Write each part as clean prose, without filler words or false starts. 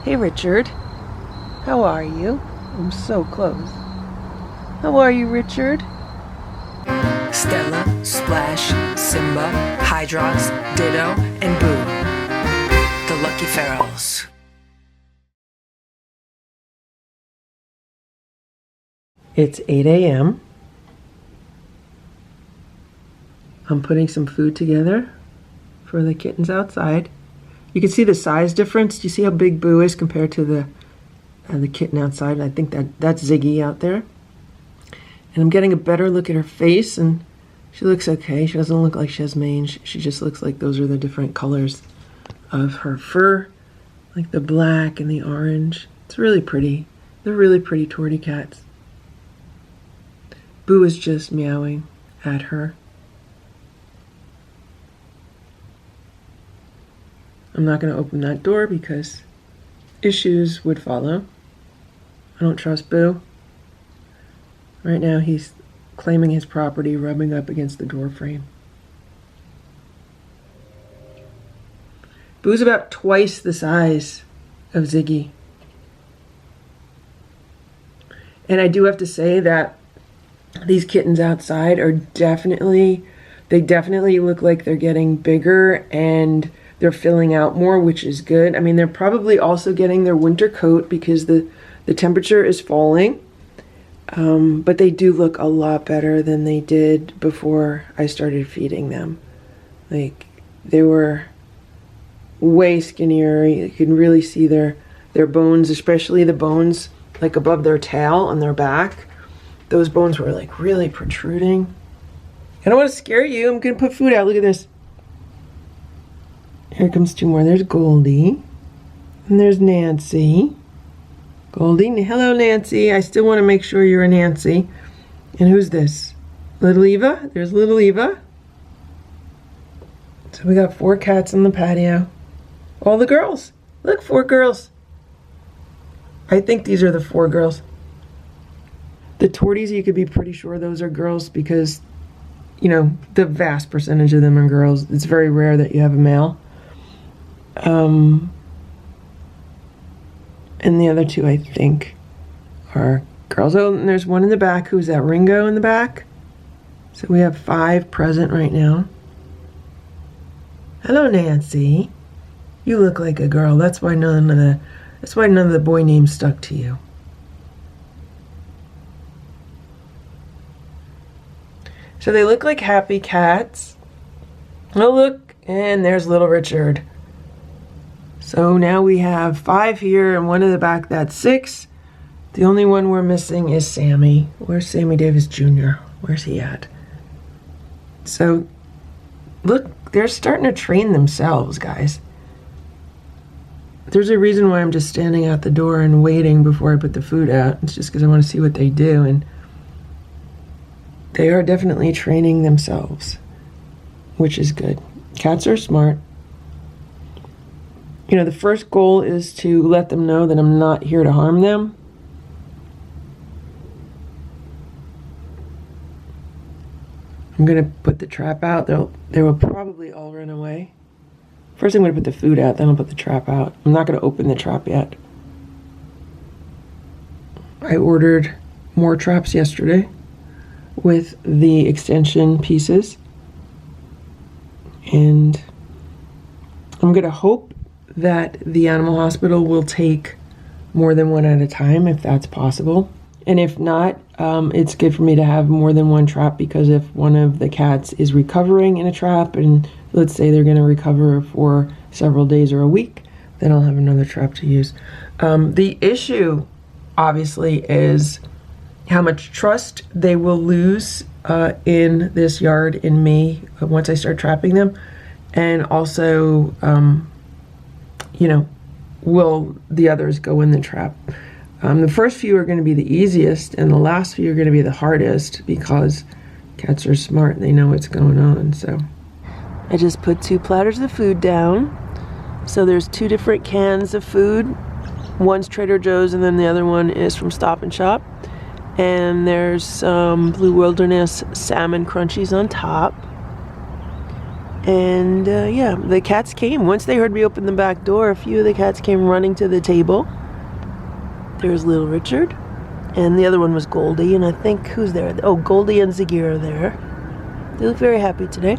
Hey Richard, how are you? I'm so close. How are you, Richard? Stella, Splash, Simba, Hydrox, Ditto, and Boo. The Lucky Ferals. It's 8 a.m. I'm putting some food together for the kittens outside. You can see the size difference. Do you see how big Boo is compared to the kitten outside? I think that's Ziggy out there. And I'm getting a better look at her face, and she looks okay. She doesn't look like she has mange. She just looks like those are the different colors of her fur, like the black and the orange. It's really pretty. They're really pretty tortie cats. Boo is just meowing at her. I'm not going to open that door because issues would follow. I don't trust Boo. Right now he's claiming his property, rubbing up against the door frame. Boo's about twice the size of Ziggy. And I do have to say that these kittens outside are definitely look like they're getting bigger and they're filling out more, which is good. I mean, they're probably also getting their winter coat because the temperature is falling. But they do look a lot better than they did before I started feeding them. Like, they were way skinnier. You can really see their bones, especially the bones like above their tail on their back. Those bones were like really protruding. I don't want to scare you. I'm gonna put food out. Look at this. Here comes two more. There's Goldie. And there's Nancy. Goldie, hello Nancy. I still want to make sure you're a Nancy. And who's this? Little Eva? There's little Eva. So we got 4 cats on the patio. All the girls. Look, 4 girls. I think these are the 4 girls. The torties, you could be pretty sure those are girls because, you know, the vast percentage of them are girls. It's very rare that you have a male. And the other 2, I think, are girls. Oh, and there's one in the back. Who's that? Ringo in the back? So we have 5 present right now. Hello, Nancy. You look like a girl. That's why none of the boy names stuck to you. So they look like happy cats. Oh, look, and there's little Richard. So now we have 5 here and 1 in the back. That's 6. The only one we're missing is Sammy. Where's Sammy Davis Jr.? Where's he at? So look, they're starting to train themselves, guys. There's a reason why I'm just standing out the door and waiting before I put the food out. It's just because I want to see what they do, and they are definitely training themselves, which is good. Cats are smart. You know, the first goal is to let them know that I'm not here to harm them. I'm gonna put the trap out. They will probably all run away. First I'm gonna put the food out, then I'll put the trap out. I'm not gonna open the trap yet. I ordered more traps yesterday with the extension pieces. And I'm gonna hope that the animal hospital will take more than 1 at a time if that's possible. And if not, it's good for me to have more than 1 trap, because if one of the cats is recovering in a trap, and let's say they're going to recover for several days or a week, then I'll have another trap to use. The issue, obviously, is how much trust they will lose in this yard in me once I start trapping them. And also, you know, will the others go in the trap? The first few are going to be the easiest, and the last few are going to be the hardest, because cats are smart. They know what's going on. So I just put 2 platters of food down. So there's 2 different cans of food. One's Trader Joe's, and then the other one is from Stop and Shop. And there's some Blue Wilderness salmon crunchies on top. And yeah, the cats came. Once they heard me open the back door, a few of the cats came running to the table. There's little Richard. And the other one was Goldie. And I think, who's there? Oh, Goldie and Ziggy are there. They look very happy today.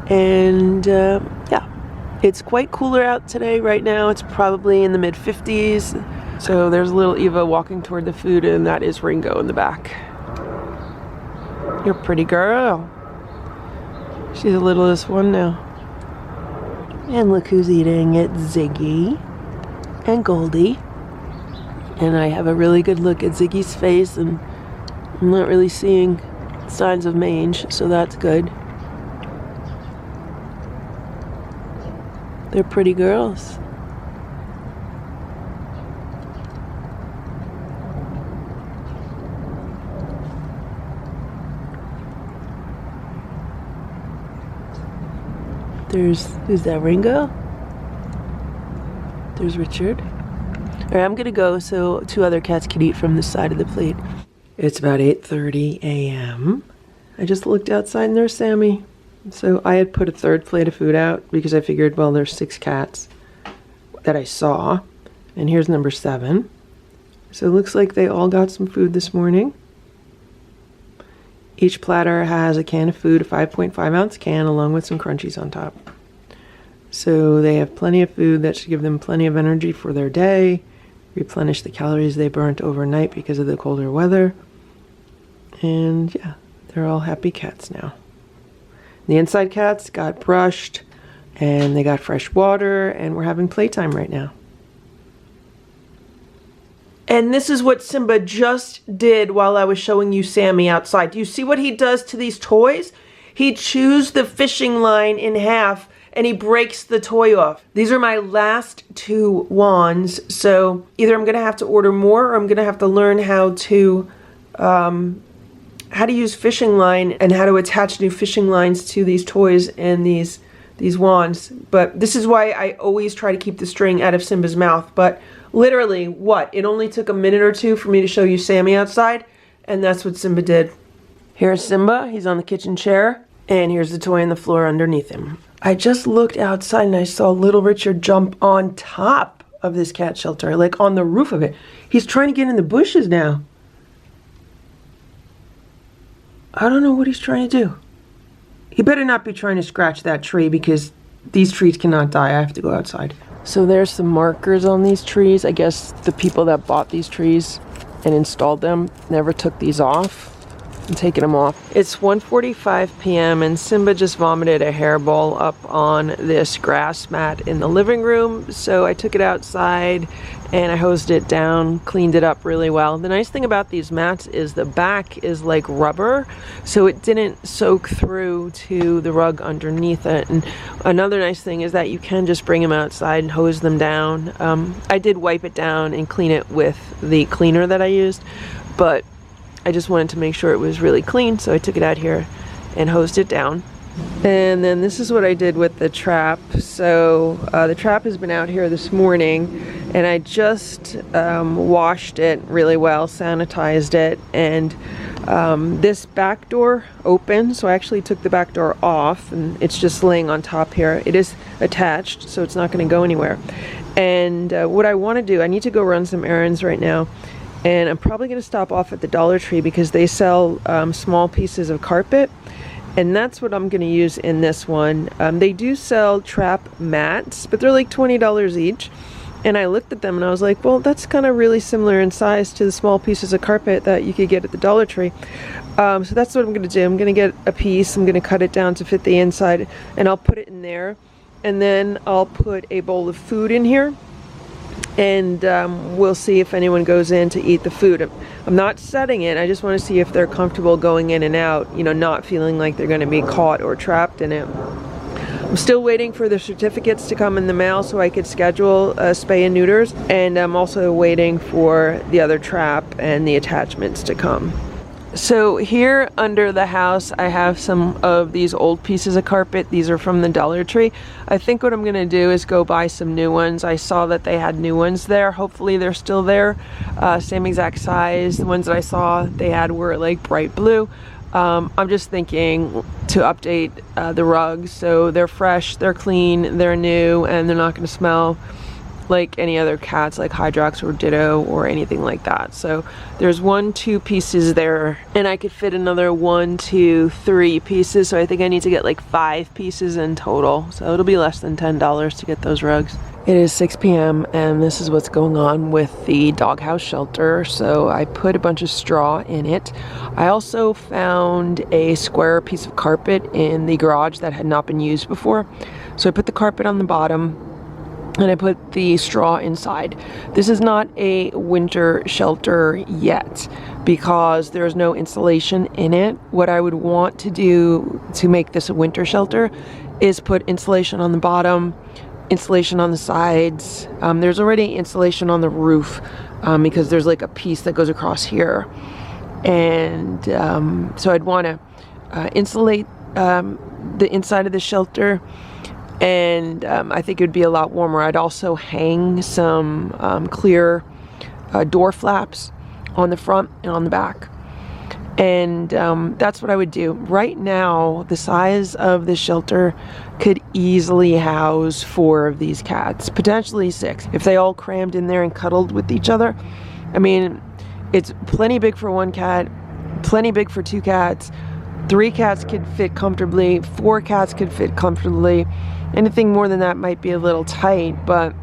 And yeah, it's quite cooler out today. Right now it's probably in the mid-50s. So there's little Eva walking toward the food, and that is Ringo in the back. You're a pretty girl. She's the littlest one now. And look who's eating. It's Ziggy and Goldie. And I have a really good look at Ziggy's face, and I'm not really seeing signs of mange, so that's good. They're pretty girls. Is that Ringo? There's Richard. All right, I'm gonna go so two other cats can eat from this side of the plate. It's about 8:30 a.m. I just looked outside and there's Sammy. So I had put a third plate of food out because I figured, well, there's 6 cats that I saw. And here's number 7. So it looks like they all got some food this morning. Each platter has a can of food, a 5.5 ounce can, along with some crunchies on top. So they have plenty of food that should give them plenty of energy for their day, replenish the calories they burnt overnight because of the colder weather. And yeah, they're all happy cats now. The inside cats got brushed and they got fresh water, and we're having playtime right now. And this is what Simba just did while I was showing you Sammy outside. Do you see what he does to these toys? He chews the fishing line in half and he breaks the toy off. These are my last 2 wands, so either I'm gonna have to order more or I'm gonna have to learn how to use fishing line and how to attach new fishing lines to these toys and these wands. But this is why I always try to keep the string out of Simba's mouth. But literally, what? It only took a minute or 2 for me to show you Sammy outside, and that's what Simba did. Here's Simba, he's on the kitchen chair, and here's the toy on the floor underneath him. I just looked outside and I saw little Richard jump on top of this cat shelter, like on the roof of it. He's trying to get in the bushes now. I don't know what he's trying to do. He better not be trying to scratch that tree, because these trees cannot die. I have to go outside. So there's some markers on these trees. I guess the people that bought these trees and installed them never took these off. I'm taking them off. It's 1:45 p.m. and Simba just vomited a hairball up on this grass mat in the living room. So I took it outside and I hosed it down, cleaned it up really well. The nice thing about these mats is the back is like rubber, so it didn't soak through to the rug underneath it. And another nice thing is that you can just bring them outside and hose them down. I did wipe it down and clean it with the cleaner that I used, but I just wanted to make sure it was really clean, so I took it out here and hosed it down. And then this is what I did with the trap. So the trap has been out here this morning, and I just washed it really well, sanitized it, and this back door opened, so I actually took the back door off, and it's just laying on top here. It is attached, so it's not going to go anywhere. And what I want to do, I need to go run some errands right now. And I'm probably going to stop off at the Dollar Tree because they sell small pieces of carpet. And that's what I'm going to use in this one. They do sell trap mats, but they're like $20 each. And I looked at them and I was like, well, that's kind of really similar in size to the small pieces of carpet that you could get at the Dollar Tree. So that's what I'm going to do. I'm going to get a piece. I'm going to cut it down to fit the inside. And I'll put it in there. And then I'll put a bowl of food in here. And we'll see if anyone goes in to eat the food. I'm not setting it. I just want to see if they're comfortable going in and out, you know, not feeling like they're going to be caught or trapped in it. I'm still waiting for the certificates to come in the mail so I could schedule spay and neuters. And I'm also waiting for the other trap and the attachments to come. So here under the house, I have some of these old pieces of carpet. These are from the Dollar Tree. I think what I'm gonna do is go buy some new ones. I saw that they had new ones there. Hopefully they're still there. Same exact size. The ones that I saw they had were like bright blue. I'm just thinking to update the rugs, so they're fresh, they're clean, they're new, and they're not going to smell like any other cats, like Hydrox or Ditto or anything like that. So there's 2 pieces there, and I could fit another 1, 2, 3 pieces, so I think I need to get like 5 pieces in total, so it'll be less than $10 to get those rugs. It is 6 p.m. and this is what's going on with the doghouse shelter. So I put a bunch of straw in it. I also found a square piece of carpet in the garage that had not been used before. So I put the carpet on the bottom and I put the straw inside. This is not a winter shelter yet because there's no insulation in it. What I would want to do to make this a winter shelter is put insulation on the bottom, insulation on the sides. There's already insulation on the roof because there's like a piece that goes across here, and so I'd want to insulate the inside of the shelter, and I think it would be a lot warmer. I'd also hang some clear door flaps on the front and on the back, and that's what I would do. Right now, the size of the shelter could easily house 4 of these cats, potentially 6, if they all crammed in there and cuddled with each other. I mean, it's plenty big for 1 cat, plenty big for 2 cats, 3 cats could fit comfortably, 4 cats could fit comfortably. Anything more than that might be a little tight, but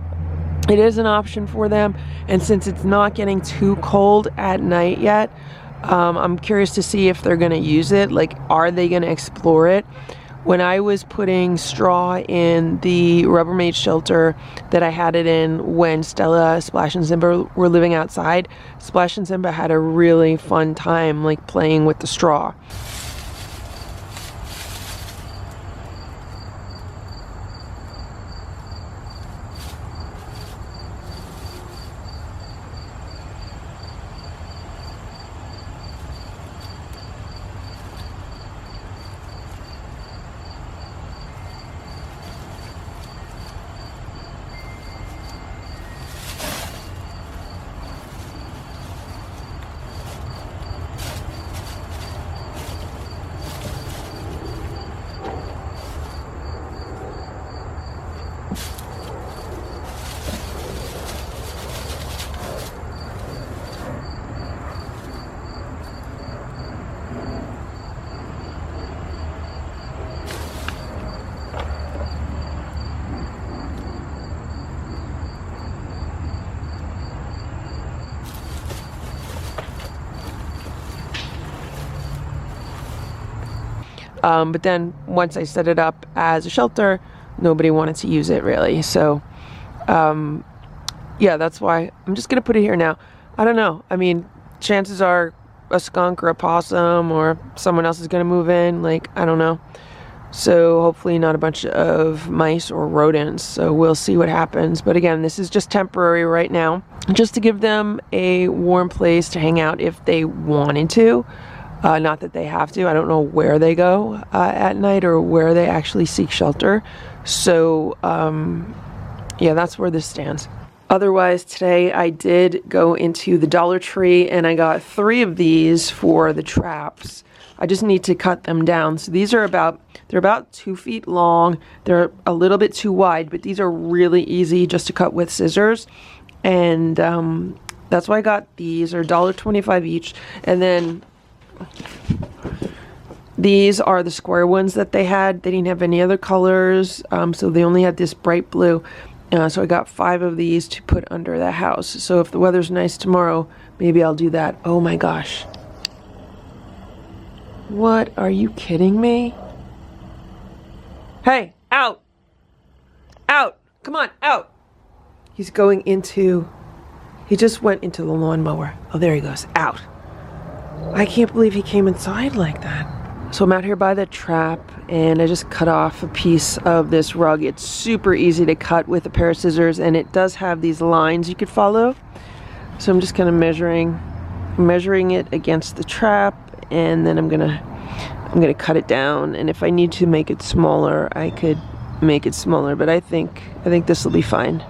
it is an option for them. And since it's not getting too cold at night yet, I'm curious to see if they're going to use it. Like, are they going to explore it? When I was putting straw in the Rubbermaid shelter that I had it in when Stella, Splash, and Simba were living outside, Splash and Simba had a really fun time like playing with the straw. But then once I set it up as a shelter, nobody wanted to use it really. So yeah, that's why I'm just gonna put it here now. I don't know. I mean, chances are a skunk or a possum or someone else is gonna move in. Like, I don't know. So hopefully not a bunch of mice or rodents. So we'll see what happens. But again, this is just temporary right now, just to give them a warm place to hang out if they wanted to. Not that they have to. I don't know where they go at night or where they actually seek shelter. So yeah, that's where this stands. Otherwise, today I did go into the Dollar Tree and I got 3 of these for the traps. I just need to cut them down. So these are they're about 2 feet long. They're a little bit too wide, but these are really easy just to cut with scissors. And that's why I got these. They're $1.25 each. And then these are the square ones that they had. They didn't have any other colors, so they only had this bright blue. So I got 5 of these to put under the house. So if the weather's nice tomorrow, maybe I'll do that. Oh my gosh. What? Are you kidding me? Hey, out! Out! Come on, out! He's going into... He just went into the lawnmower. Oh, there he goes. Out. I can't believe he came inside like that. So I'm out here by the trap and I just cut off a piece of this rug. It's super easy to cut with a pair of scissors and it does have these lines you could follow. So I'm just kind of measuring it against the trap, and then I'm gonna cut it down, and if I need to make it smaller, I could make it smaller, but I think this will be fine.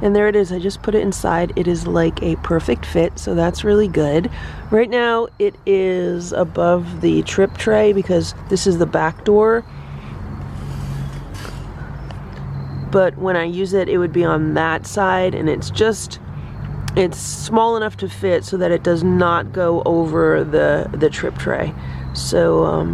And there it is. I just put it inside. It is like a perfect fit, so that's really good. Right now it is above the trip tray because this is the back door. But when I use it, it would be on that side, and it's small enough to fit so that it does not go over the trip tray. So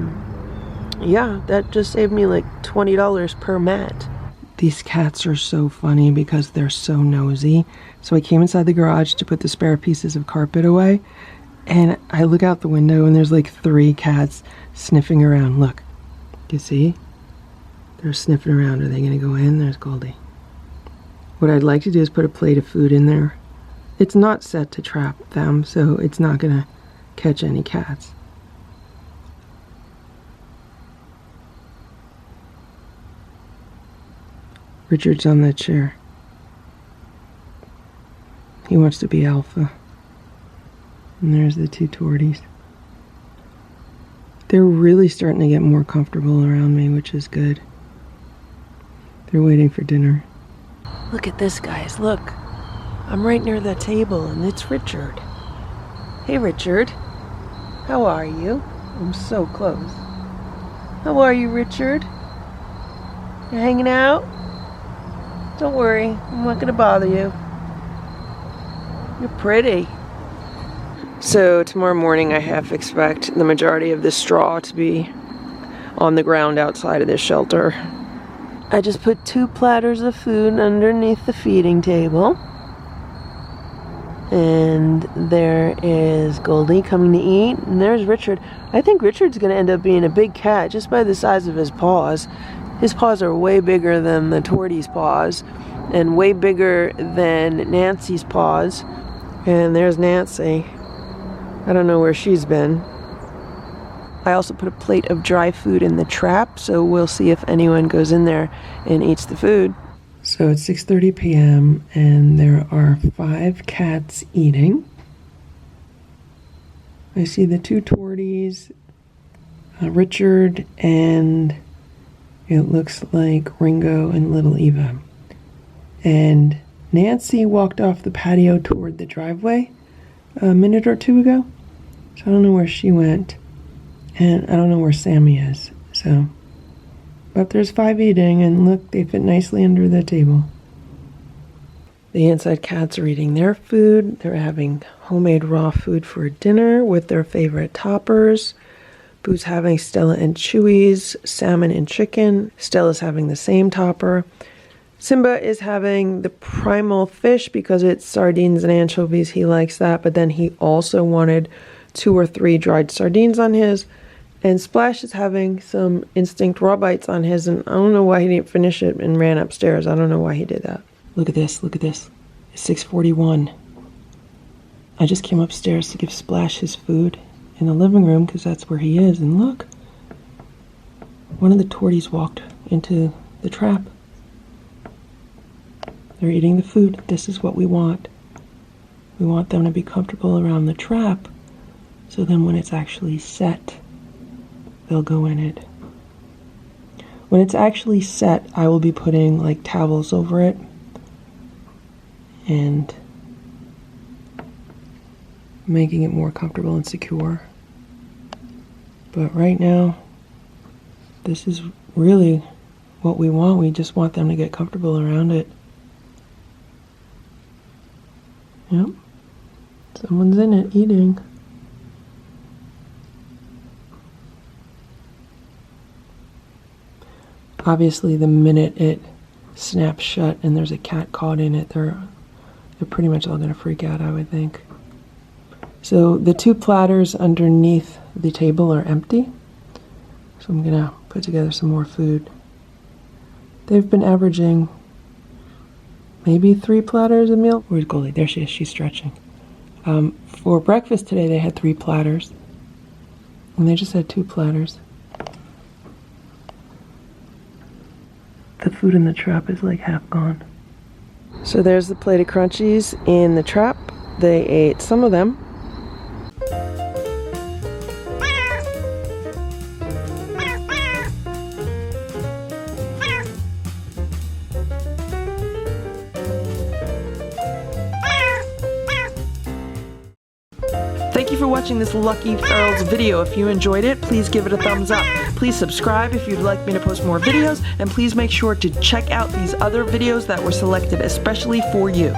yeah, that just saved me like $20 per mat. These cats are so funny because they're so nosy. So I came inside the garage to put the spare pieces of carpet away, and I look out the window and there's like 3 cats sniffing around. Look, you see? They're sniffing around. Are they gonna go in? There's Goldie. What I'd like to do is put a plate of food in there. It's not set to trap them, so it's not gonna catch any cats. Richard's on that chair. He wants to be alpha. And there's the 2 torties. They're really starting to get more comfortable around me, which is good. They're waiting for dinner. Look at this, guys. Look. I'm right near the table, and it's Richard. Hey, Richard. How are you? I'm so close. How are you, Richard? You hanging out? Don't worry, I'm not gonna bother you. You're pretty. So tomorrow morning I half expect the majority of this straw to be on the ground outside of this shelter. I just put 2 platters of food underneath the feeding table. And there is Goldie coming to eat, and there's Richard. I think Richard's gonna end up being a big cat just by the size of his paws. His paws are way bigger than the tortie's paws, and way bigger than Nancy's paws. And there's Nancy. I don't know where she's been. I also put a plate of dry food in the trap, so we'll see if anyone goes in there and eats the food. So it's 6:30 p.m. and there are 5 cats eating. I see the 2 torties, Richard, and it looks like Ringo and little Eva. And Nancy walked off the patio toward the driveway a minute or 2 ago. So I don't know where she went. And I don't know where Sammy is. So, but there's 5 eating, and look, they fit nicely under the table. The inside cats are eating their food. They're having homemade raw food for dinner with their favorite toppers. Boo's having Stella and Chewy's salmon and chicken. Stella's having the same topper. Simba is having the primal fish because it's sardines and anchovies. He likes that, but then he also wanted 2 or 3 dried sardines on his. And Splash is having some instinct raw bites on his, and I don't know why he didn't finish it and ran upstairs. I don't know why he did that. Look at this, look at this. It's 6:41. I just came upstairs to give Splash his food in the living room because that's where he is, and look. One of the torties walked into the trap. They're eating the food. This is what we want. We want them to be comfortable around the trap, so then when it's actually set, they'll go in it. When it's actually set, I will be putting like towels over it and making it more comfortable and secure. But right now, this is really what we want. We just want them to get comfortable around it. Yep. Someone's in it eating. Obviously, the minute it snaps shut and there's a cat caught in it, they're pretty much all going to freak out, I would think. So the 2 platters underneath the table are empty. So I'm going to put together some more food. They've been averaging maybe 3 platters a meal. Where's Goldie? There she is. She's stretching. For breakfast today, they had 3 platters. And they just had 2 platters. The food in the trap is like half gone. So there's the plate of crunchies in the trap. They ate some of them. Thank you for watching this Lucky Ferals video. If you enjoyed it, please give it a thumbs up. Please subscribe if you'd like me to post more videos, and please make sure to check out these other videos that were selected especially for you.